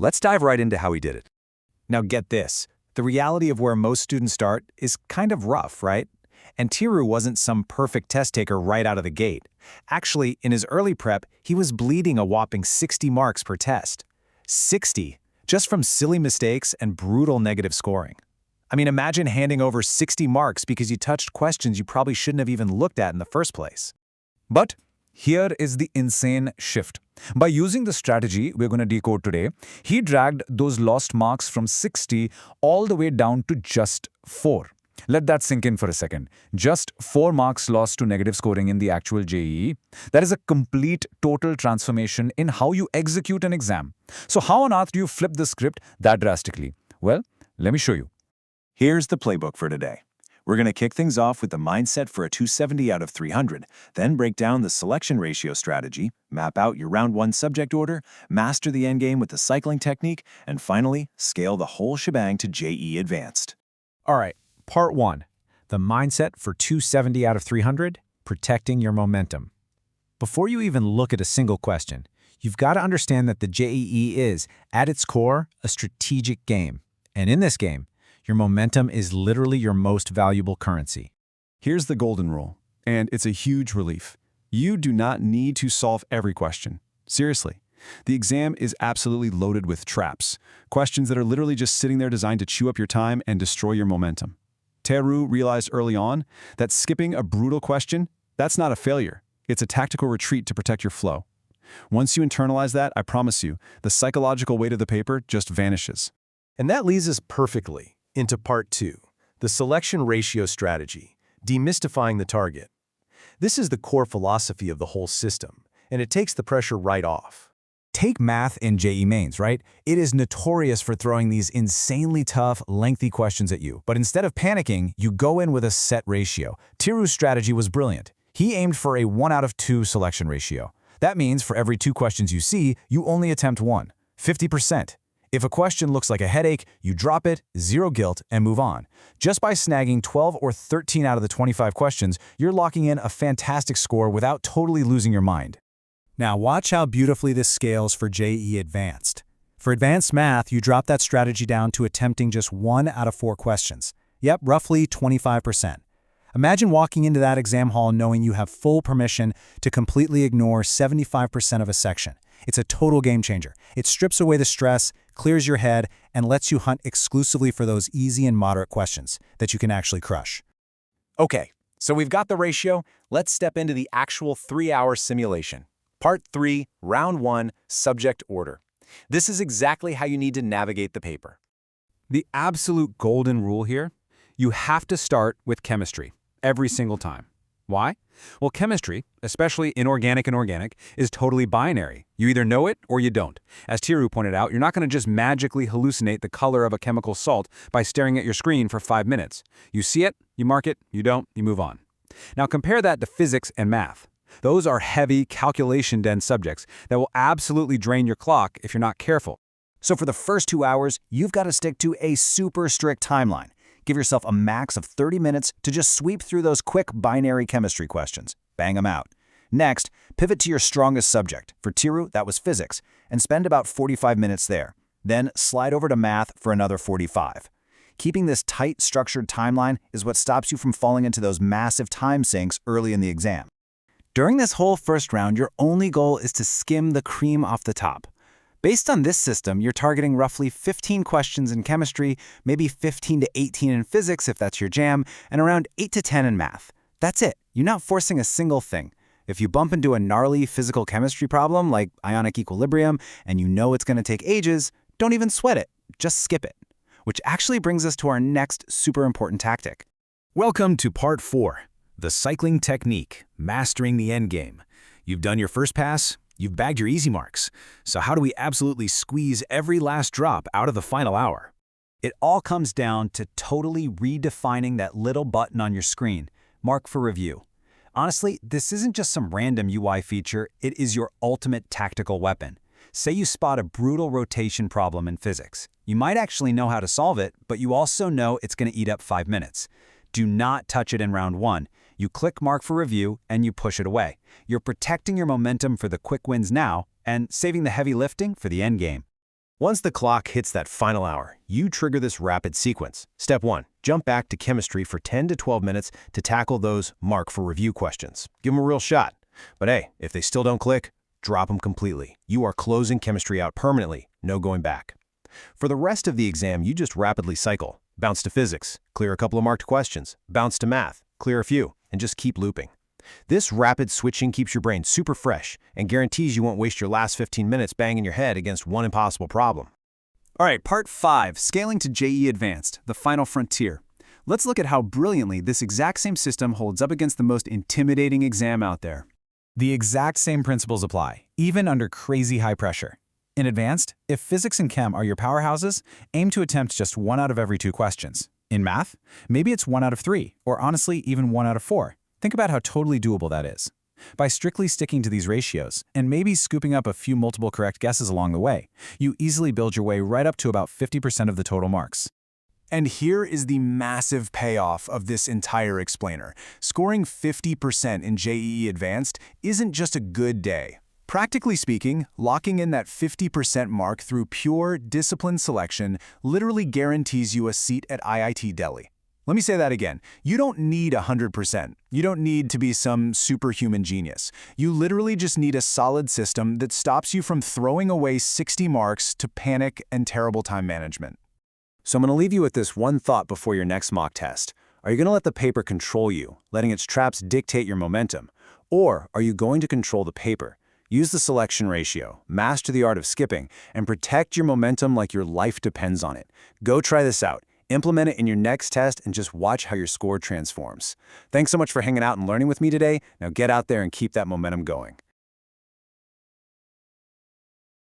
Let's dive right into how he did it. Now get this, the reality of where most students start is kind of rough, right? And Tiru wasn't some perfect test taker right out of the gate. Actually, in his early prep, he was bleeding a whopping 60 marks per test. 60, just from silly mistakes and brutal negative scoring. I mean, imagine handing over 60 marks because you touched questions you probably shouldn't have even looked at in the first place. But here is the insane shift. By using the strategy we're going to decode today, he dragged those lost marks from 60 all the way down to just 4. Let that sink in for a second. Just 4 marks lost to negative scoring in the actual JEE. That is a complete total transformation in how you execute an exam. So how on earth do you flip the script that drastically? Well, let me show you. Here's the playbook for today. We're going to kick things off with the mindset for a 270 out of 300, then break down the selection ratio strategy, map out your round 1 subject order, master the endgame with the cycling technique, and finally, scale the whole shebang to JEE Advanced. All right, part 1. The mindset for 270 out of 300, protecting your momentum. Before you even look at a single question, you've got to understand that the JEE is, at its core, a strategic game. And in this game, your momentum is literally your most valuable currency. Here's the golden rule, and it's a huge relief. You do not need to solve every question. Seriously. The exam is absolutely loaded with traps, questions that are literally just sitting there designed to chew up your time and destroy your momentum. Teru realized early on that skipping a brutal question, that's not a failure. It's a tactical retreat to protect your flow. Once you internalize that, I promise you, the psychological weight of the paper just vanishes. And that leads us perfectly into part 2, the selection ratio strategy, demystifying the target. This is the core philosophy of the whole system, and it takes the pressure right off. Take math in JEE Mains, right? It is notorious for throwing these insanely tough, lengthy questions at you. But instead of panicking, you go in with a set ratio. Tiru's strategy was brilliant. He aimed for a 1 out of 2 selection ratio. That means for every 2 questions you see, you only attempt 1, 50%. If a question looks like a headache, you drop it, zero guilt, and move on. Just by snagging 12 or 13 out of the 25 questions, you're locking in a fantastic score without totally losing your mind. Now watch how beautifully this scales for JEE Advanced. For advanced math, you drop that strategy down to attempting just 1 out of 4 questions. Yep, roughly 25%. Imagine walking into that exam hall knowing you have full permission to completely ignore 75% of a section. It's a total game changer. It strips away the stress, clears your head, and lets you hunt exclusively for those easy and moderate questions that you can actually crush. Okay, so we've got the ratio. Let's step into the actual 3-hour simulation. Part 3, Round 1, Subject Order. This is exactly how you need to navigate the paper. The absolute golden rule here, you have to start with chemistry every single time. Why? Well, chemistry, especially inorganic and organic, is totally binary. You either know it or you don't. As Tiru pointed out, you're not going to just magically hallucinate the color of a chemical salt by staring at your screen for 5 minutes. You see it, you mark it, you don't, you move on. Now compare that to physics and math. Those are heavy, calculation-dense subjects that will absolutely drain your clock if you're not careful. So for the first 2 hours, you've got to stick to a super strict timeline. Give yourself a max of 30 minutes to just sweep through those quick binary chemistry questions. Bang them out. Next, pivot to your strongest subject. For Tiru, that was physics, and spend about 45 minutes there. Then slide over to math for another 45. Keeping this tight, structured timeline is what stops you from falling into those massive time sinks early in the exam. During this whole first round, your only goal is to skim the cream off the top. Based on this system, you're targeting roughly 15 questions in chemistry, maybe 15 to 18 in physics if that's your jam, and around 8 to 10 in math. That's it. You're not forcing a single thing. If you bump into a gnarly physical chemistry problem like ionic equilibrium and you know it's going to take ages, don't even sweat it. Just skip it. Which actually brings us to our next super important tactic. Welcome to part 4, the cycling technique, mastering the endgame. You've done your first pass. You've bagged your easy marks. So how do we absolutely squeeze every last drop out of the final hour? It all comes down to totally redefining that little button on your screen, Mark for Review. Honestly, this isn't just some random UI feature, it is your ultimate tactical weapon. Say you spot a brutal rotation problem in physics. You might actually know how to solve it, but you also know it's going to eat up 5 minutes. Do not touch it in round 1. You click Mark for Review and you push it away. You're protecting your momentum for the quick wins now and saving the heavy lifting for the end game. Once the clock hits that final hour, you trigger this rapid sequence. Step 1. Jump back to chemistry for 10 to 12 minutes to tackle those mark for review questions. Give them a real shot. But hey, if they still don't click, drop them completely. You are closing chemistry out permanently, no going back. For the rest of the exam, you just rapidly cycle. Bounce to physics, clear a couple of marked questions, bounce to math, clear a few, and just keep looping. This rapid switching keeps your brain super fresh and guarantees you won't waste your last 15 minutes banging your head against one impossible problem. All right, part 5, scaling to JEE Advanced, the final frontier. Let's look at how brilliantly this exact same system holds up against the most intimidating exam out there. The exact same principles apply, even under crazy high pressure. In advanced, if physics and chem are your powerhouses, aim to attempt just 1 out of every 2 questions. In math, maybe it's 1 out of 3, or honestly, even 1 out of 4. Think about how totally doable that is. By strictly sticking to these ratios, and maybe scooping up a few multiple correct guesses along the way, you easily build your way right up to about 50% of the total marks. And here is the massive payoff of this entire explainer. Scoring 50% in JEE Advanced isn't just a good day. Practically speaking, locking in that 50% mark through pure, disciplined selection literally guarantees you a seat at IIT Delhi. Let me say that again. You don't need 100%. You don't need to be some superhuman genius. You literally just need a solid system that stops you from throwing away 60 marks to panic and terrible time management. So I'm going to leave you with this one thought before your next mock test. Are you going to let the paper control you, letting its traps dictate your momentum? Or are you going to control the paper? Use the selection ratio, master the art of skipping, and protect your momentum like your life depends on it. Go try this out. Implement it in your next test and just watch how your score transforms. Thanks so much for hanging out and learning with me today. Now get out there and keep that momentum going.